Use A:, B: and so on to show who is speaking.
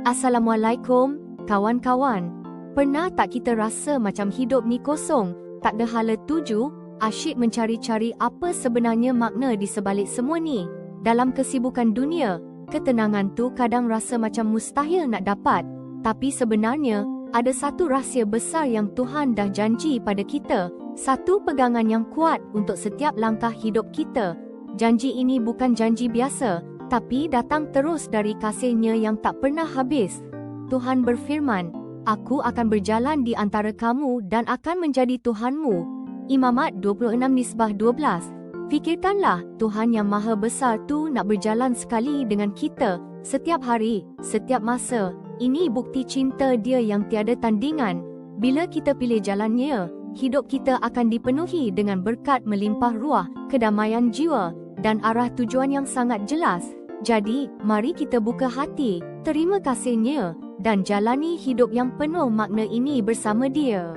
A: Assalamualaikum, kawan-kawan. Pernah tak kita rasa macam hidup ni kosong, tak ada hala tuju, asyik mencari-cari apa sebenarnya makna di sebalik semua ni? Dalam kesibukan dunia, ketenangan tu kadang rasa macam mustahil nak dapat. Tapi sebenarnya, ada satu rahsia besar yang Tuhan dah janji pada kita. Satu pegangan yang kuat untuk setiap langkah hidup kita. Janji ini bukan janji biasa, tapi datang terus dari kasih-Nya yang tak pernah habis. Tuhan berfirman, "Aku akan berjalan di antara kamu dan akan menjadi Tuhanmu." Imamat 26:12. Fikirkanlah, Tuhan yang Maha Besar tu nak berjalan sekali dengan kita, setiap hari, setiap masa. Ini bukti cinta Dia yang tiada tandingan. Bila kita pilih jalan-Nya, hidup kita akan dipenuhi dengan berkat melimpah ruah, kedamaian jiwa, dan arah tujuan yang sangat jelas. Jadi, mari kita buka hati, terima kasih-Nya, dan jalani hidup yang penuh makna ini bersama Dia.